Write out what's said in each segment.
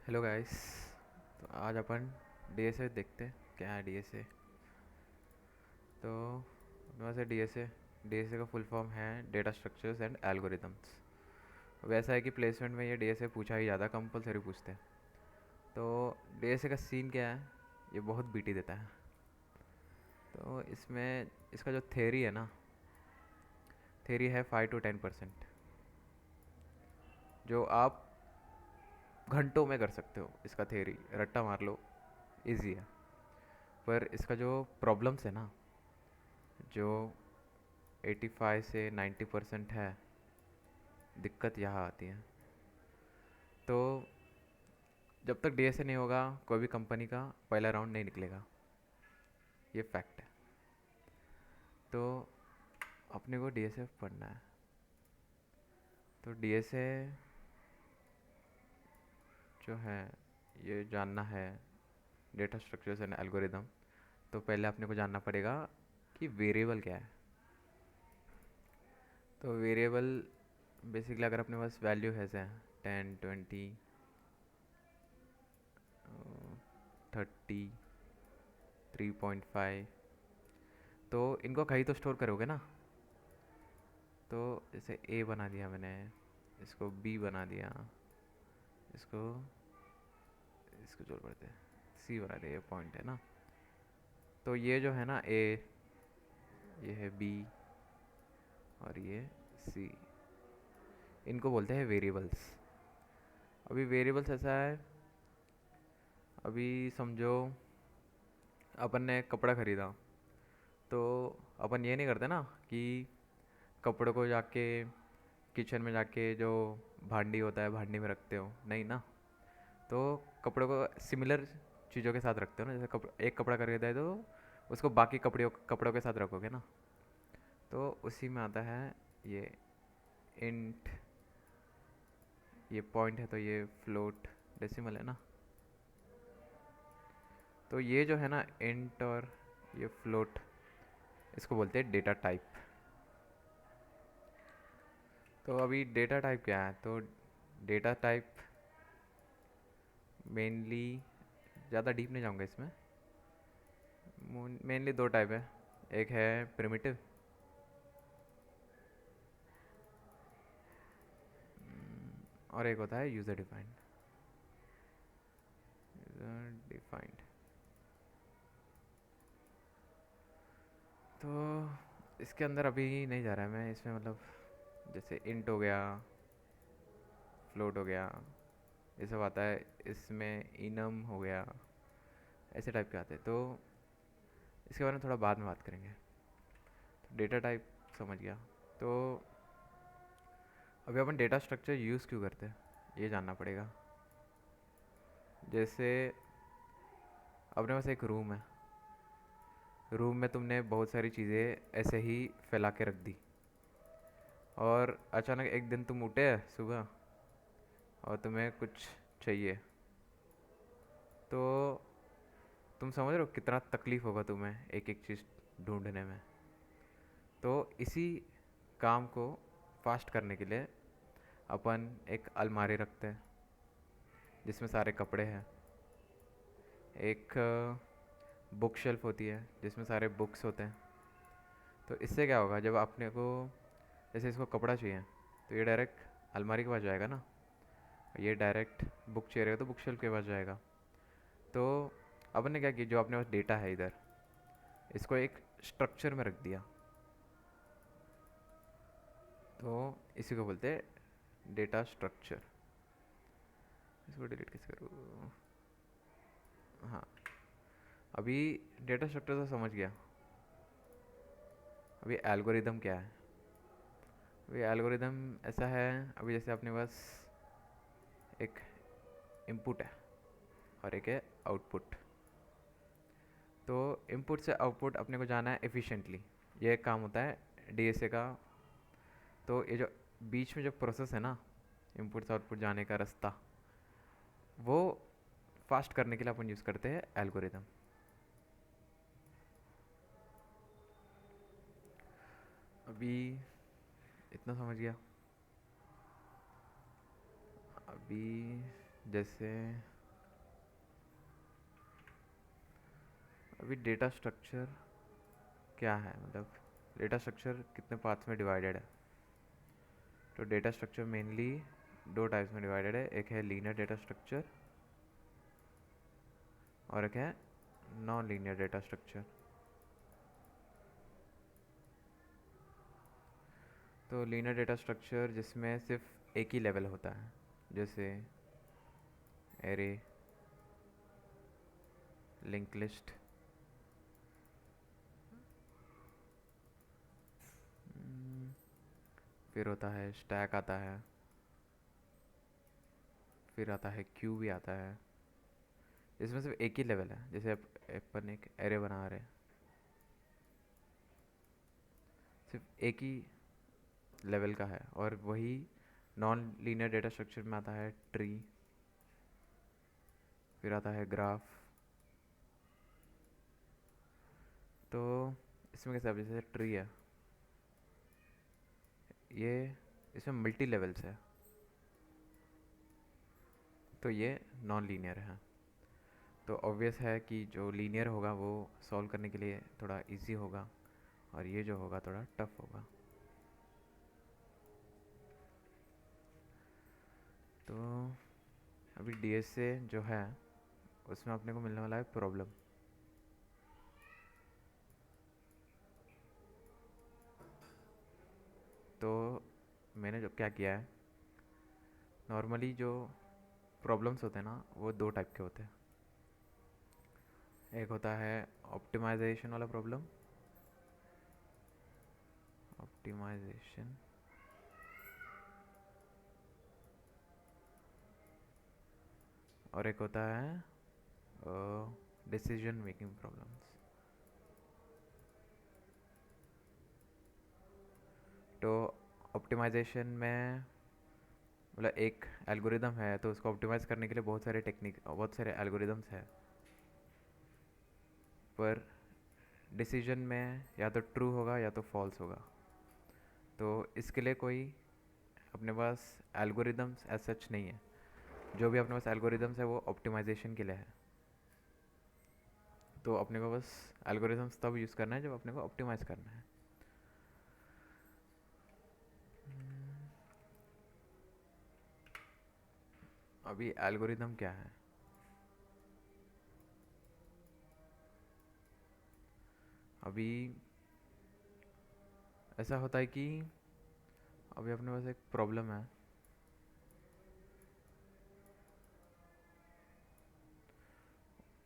Hello guys. तो आज अपन DSA देखते हैं क्या है डीएसए। तो वैसे डीएसए का फुल फॉर्म है डेटा स्ट्रक्चर्स एंड एल्गोरिदम्स। वैसा है कि प्लेसमेंट में ये डीएसए पूछा ही ज़्यादा कंपलसरी पूछते हैं। तो डीएसए का सीन क्या है, ये बहुत बीटी देता है। तो इसमें इसका जो थेरी है ना, थेरी है 5 to 10%, जो आप घंटों में कर सकते हो। इसका थेरी रट्टा मार लो, इजी है। पर इसका जो प्रॉब्लम्स है ना, जो 85 से 90% है, दिक्कत यहाँ आती है। तो जब तक डीएसए नहीं होगा, कोई भी कंपनी का पहला राउंड नहीं निकलेगा, ये फैक्ट है। तो अपने को डीएसए पढ़ना है। तो डीएसए जो है, ये जानना है, डेटा स्ट्रक्चर्स एंड एल्गोरिदम। तो पहले अपने को जानना पड़ेगा कि वेरिएबल क्या है। तो वेरिएबल बेसिकली अगर अपने पास वैल्यू है जैसे 10, 20, 30, 3.5, तो इनको कहीं तो स्टोर करोगे ना। तो जैसे ए बना दिया मैंने, इसको बी बना दिया, इसको इसको जोड़ पड़ते हैं, सी बना दिया, ये पॉइंट है ना। तो ये जो है ना ए, ये है बी और ये सी, इनको बोलते हैं वेरिएबल्स। अभी वेरिएबल्स ऐसा है, अभी समझो अपन ने कपड़ा ख़रीदा। तो अपन ये नहीं करते ना कि कपड़े को जाके किचन में जाके जो भांडी होता है भांडी में रखते हो, नहीं ना। तो कपड़ों को सिमिलर चीज़ों के साथ रखते हो ना। जैसे एक कपड़ा खरीदा है तो उसको बाकी कपड़ों के साथ रखोगे ना। तो उसी में आता है ये इंट, ये पॉइंट है तो ये फ्लोट, डेसिमल है ना। तो ये जो है ना इंट और ये फ्लोट, इसको बोलते हैं डेटा टाइप। तो अभी डेटा टाइप क्या है, तो डेटा टाइप मेनली, ज़्यादा डीप नहीं जाऊँगा इसमें, मेनली दो टाइप है। एक है प्रिमिटिव, और एक होता है यूज़र डिफाइंड। यूज़र डिफाइंड, तो इसके अंदर अभी नहीं जा रहा है मैं इसमें, मतलब जैसे इंट हो गया, फ्लोट हो गया, ये सब आता है। इसमें इनम हो गया, ऐसे टाइप के आते हैं। तो इसके बारे में थोड़ा बाद में बात करेंगे। तो डेटा टाइप समझ गया। तो अभी अपन डेटा स्ट्रक्चर यूज़ क्यों करते हैं, ये जानना पड़ेगा। जैसे अपने पास एक रूम है, रूम में तुमने बहुत सारी चीज़ें ऐसे ही फैला के रख दी, और अचानक एक दिन तुम उठे सुबह और तुम्हें कुछ चाहिए। तो तुम समझ रहे हो कितना तकलीफ़ होगा तुम्हें एक एक चीज़ ढूंढने में। तो इसी काम को फास्ट करने के लिए अपन एक अलमारी रखते हैं जिसमें सारे कपड़े हैं। एक बुक शेल्फ होती है जिसमें सारे बुक्स होते हैं। तो इससे क्या होगा, जब आपने को जैसे इसको कपड़ा चाहिए तो ये डायरेक्ट अलमारी के पास जाएगा ना, ये डायरेक्ट बुक चाहिए तो बुक शेल्फ के पास जाएगा। तो अपन ने क्या किया, जो अपने पास डेटा है इधर, इसको एक स्ट्रक्चर में रख दिया। तो इसी को बोलते हैं डेटा स्ट्रक्चर। इसको डिलीट कैसे करूँ, हाँ। अभी डेटा स्ट्रक्चर तो समझ गया। अभी एल्गोरिदम क्या है। अभी एल्गोरिदम ऐसा है, अभी जैसे अपने पास एक इनपुट है और एक है आउटपुट। तो इनपुट से आउटपुट अपने को जाना है एफिशिएंटली, ये एक काम होता है डीएसए का। तो ये जो बीच में जो प्रोसेस है ना, इनपुट से आउटपुट जाने का रास्ता, वो फास्ट करने के लिए अपन यूज़ करते हैं एल्गोरिदम। अभी इतना समझ गया। अभी जैसे अभी डेटा स्ट्रक्चर क्या है, मतलब डेटा स्ट्रक्चर कितने पार्ट्स में डिवाइडेड है? तो डेटा स्ट्रक्चर मेनली दो टाइप्स में डिवाइडेड है, एक है लीनियर डेटा स्ट्रक्चर और एक है नॉन लीनियर डेटा स्ट्रक्चर। तो लीनियर डेटा स्ट्रक्चर जिसमें सिर्फ एक ही लेवल होता है, जैसे एरे, लिंक लिस्ट, फिर होता है स्टैक आता है, फिर आता है क्यू भी आता है। इसमें सिर्फ एक ही लेवल है, जैसे अपन एक एरे बना रहे हैं, सिर्फ एक ही लेवल का है। और वही नॉन लीनियर डेटा स्ट्रक्चर में आता है ट्री, फिर आता है ग्राफ। तो इसमें कैसे, अब जैसे ट्री है, ये इसमें मल्टी लेवल्स है, तो ये नॉन लीनियर है। तो ऑब्वियस है कि जो लीनियर होगा वो सॉल्व करने के लिए थोड़ा इजी होगा, और ये जो होगा थोड़ा टफ होगा। तो अभी डीएस से जो है उसमें अपने को मिलने वाला है प्रॉब्लम। तो मैंने जो क्या किया है, नॉर्मली जो प्रॉब्लम्स होते हैं ना वो दो टाइप के होते हैं। एक होता है ऑप्टिमाइजेशन वाला प्रॉब्लम, ऑप्टिमाइजेशन, और एक होता है डिसीजन मेकिंग प्रॉब्लम्स। तो ऑप्टिमाइजेशन में मतलब एक एल्गोरिदम है, तो उसको ऑप्टिमाइज करने के लिए बहुत सारे टेक्निक, बहुत सारे एल्गोरिदम्स हैं। पर डिसीजन में या तो ट्रू होगा या तो फॉल्स होगा। तो इसके लिए कोई अपने पास एल्गोरिदम्स एज सच नहीं है। जो भी अपने पास एल्गोरिदम्स है वो ऑप्टिमाइजेशन के लिए है। तो अपने को बस एल्गोरिदम्स तब यूज़ करना है जब अपने को ऑप्टिमाइज करना है। अभी एल्गोरिदम क्या है? अभी ऐसा होता है कि अभी अपने पास एक प्रॉब्लम है,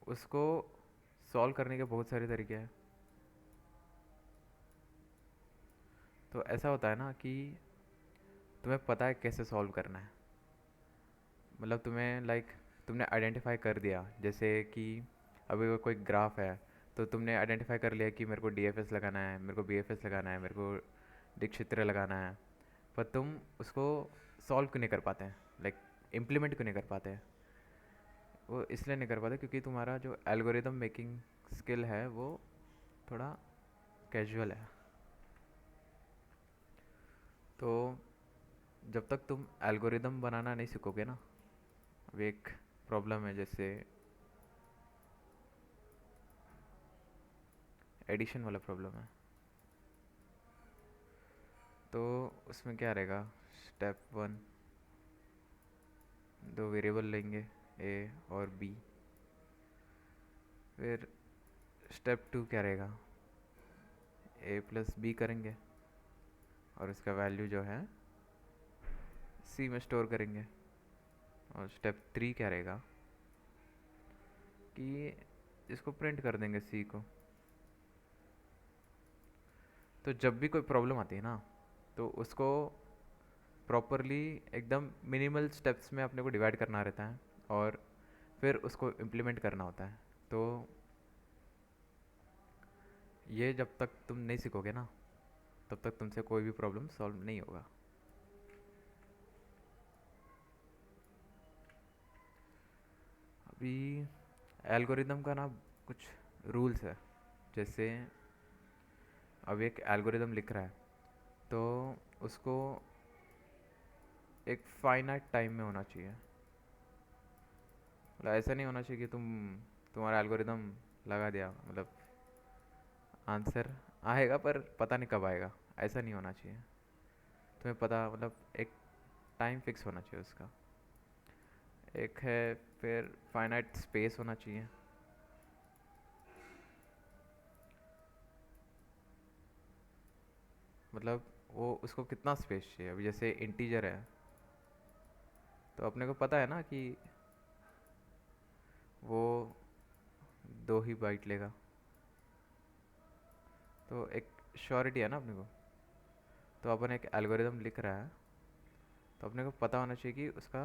उसको सॉल्व करने के बहुत सारे तरीके हैं। तो ऐसा होता है ना कि तुम्हें पता है कैसे सॉल्व करना है, मतलब तुम्हें तुमने आइडेंटिफाई कर दिया, जैसे कि अभी वो कोई ग्राफ है, तो तुमने आइडेंटिफाई कर लिया कि मेरे को डीएफएस लगाना है, मेरे को बीएफएस लगाना है, मेरे को दिक्चित्र लगाना है। पर तुम उसको सॉल्व क्यों नहीं कर पाते हैं, इम्प्लीमेंट क्यों नहीं कर पाते हैं? वो इसलिए नहीं कर पाते क्योंकि तुम्हारा जो एल्गोरिदम मेकिंग स्किल है वो थोड़ा कैजुअल है। तो जब तक तुम एल्गोरिदम बनाना नहीं सीखोगे ना, अब एक प्रॉब्लम है जैसे एडिशन वाला प्रॉब्लम है। तो उसमें क्या रहेगा, स्टेप वन, दो वेरिएबल लेंगे ए और बी। फिर स्टेप टू क्या रहेगा, ए प्लस बी करेंगे और उसका वैल्यू जो है सी में स्टोर करेंगे। और स्टेप थ्री क्या रहेगा कि इसको प्रिंट कर देंगे सी को। तो जब भी कोई प्रॉब्लम आती है ना, तो उसको प्रॉपरली एकदम मिनिमल स्टेप्स में अपने को डिवाइड करना रहता है, और फिर उसको इम्प्लीमेंट करना होता है। तो ये जब तक तुम नहीं सीखोगे ना, तब तक तुमसे कोई भी प्रॉब्लम सॉल्व नहीं होगा। अभी एल्गोरिदम का ना कुछ रूल्स है, जैसे अब एक एल्गोरिदम लिख रहा है, तो उसको एक फाइनाइट टाइम में होना चाहिए। मतलब ऐसा नहीं होना चाहिए कि तुम्हारा एल्गोरिदम लगा दिया, मतलब आंसर आएगा पर पता नहीं कब आएगा, ऐसा नहीं होना चाहिए। तुम्हें पता, मतलब एक टाइम फिक्स होना चाहिए उसका। एक है, फिर फाइनाइट स्पेस होना चाहिए। मतलब वो उसको कितना स्पेस चाहिए, अभी जैसे इंटीजर है तो अपने को पता है ना कि वो 2 ही बाइट लेगा, तो एक श्योरिटी है ना अपने को। तो अपन एक एल्गोरिदम लिख रहा है तो अपने को पता होना चाहिए कि उसका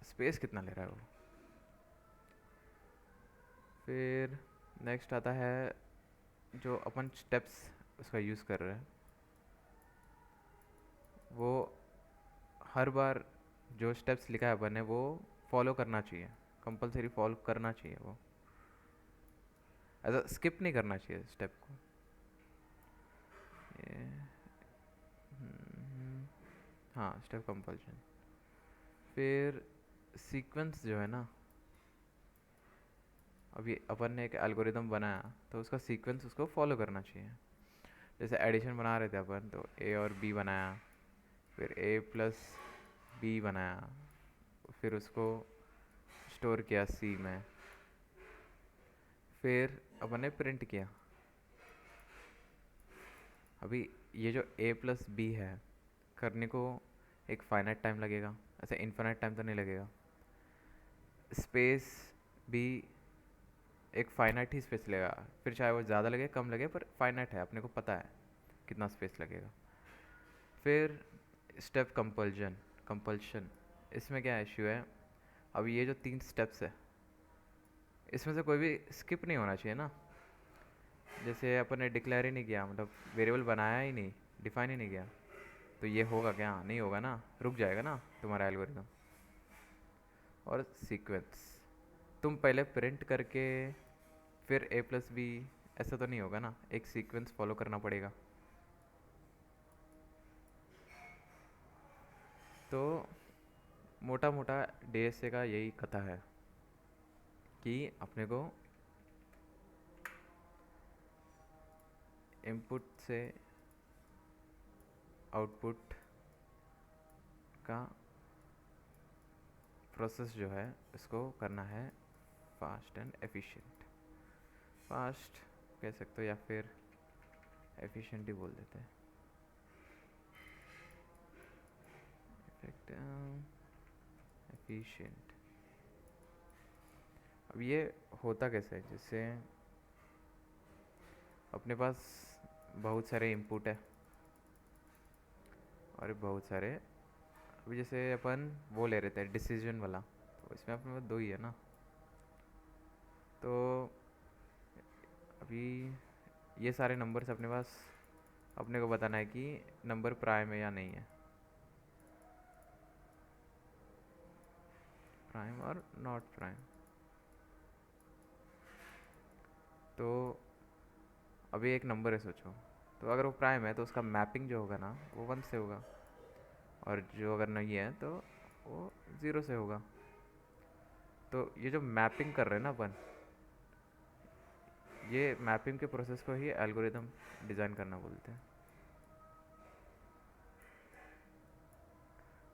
स्पेस कितना ले रहा है वो। फिर नेक्स्ट आता है जो अपन स्टेप्स उसका यूज़ कर रहे हैं, वो हर बार जो स्टेप्स लिखा है अपन ने वो फॉलो करना चाहिए, कंपलसरी फॉलो करना चाहिए वो, ऐसा स्किप नहीं करना चाहिए स्टेप को। ये हाँ, स्टेप कंपल्शन। फिर सीक्वेंस जो है ना, अभी अपन ने एक एल्गोरिदम बनाया तो उसका सीक्वेंस उसको फॉलो करना चाहिए। जैसे एडिशन बना रहे थे अपन, तो ए और बी बनाया, फिर ए प्लस बी बनाया, फिर उसको स्टोर किया सी में, फिर अपन ने प्रिंट किया। अभी ये जो ए प्लस बी है करने को एक फाइनाइट टाइम लगेगा, ऐसे इन्फिनाइट टाइम तो नहीं लगेगा। स्पेस भी एक फाइनाइट ही स्पेस लेगा, फिर चाहे वो ज़्यादा लगे कम लगे पर फाइनाइट है, अपने को पता है कितना स्पेस लगेगा। फिर स्टेप कंपल्जन कंपल्शन, इसमें क्या इश्यू है, अब ये जो 3 स्टेप्स है इसमें से कोई भी स्किप नहीं होना चाहिए ना। जैसे अपन ने डिक्लेयर ही नहीं किया, मतलब वेरिएबल बनाया ही नहीं, डिफाइन ही नहीं किया, तो ये होगा क्या, नहीं होगा ना, रुक जाएगा ना तुम्हारा एल्गोरिदम। और सीक्वेंस तुम पहले प्रिंट करके फिर ए प्लस बी, ऐसा तो नहीं होगा ना, एक सीक्वेंस फॉलो करना पड़ेगा। तो मोटा मोटा डीएसए का यही कथा है कि अपने को इनपुट से आउटपुट का प्रोसेस जो है इसको करना है फास्ट एंड एफिशिएंट। फास्ट कह सकते हो या फिर एफिशिएंट ही बोल देते हैं। एफिशिएंट। अब ये होता कैसे है, जैसे अपने पास बहुत सारे इनपुट है और बहुत सारे, अभी जैसे अपन वो ले रहे थे डिसीजन वाला, तो इसमें अपने पास 2 ही है ना। तो अभी ये सारे नंबर्स अपने पास, अपने को बताना है कि नंबर प्राइम है या नहीं है, प्राइम और नॉट प्राइम। तो अभी एक नंबर है सोचो, तो अगर वो प्राइम है तो उसका मैपिंग जो होगा ना वो 1 से होगा, और जो अगर नहीं है तो वो 0 से होगा। तो ये जो मैपिंग कर रहे हैं ना अपन, ये मैपिंग के प्रोसेस को ही एल्गोरिदम डिज़ाइन करना बोलते हैं।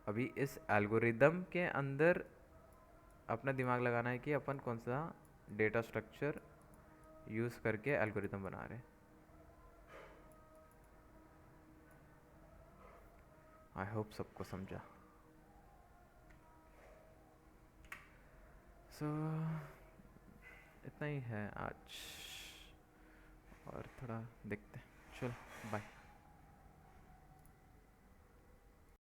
अभी इस एल्गोरिदम के अंदर अपना दिमाग लगाना है कि अपन कौन सा डेटा स्ट्रक्चर यूज़ करके एल्गोरिदम बना रहे हैं। आई होप सबको समझा। सो इतना ही है आज, और थोड़ा देखते हैं, चलो बाय।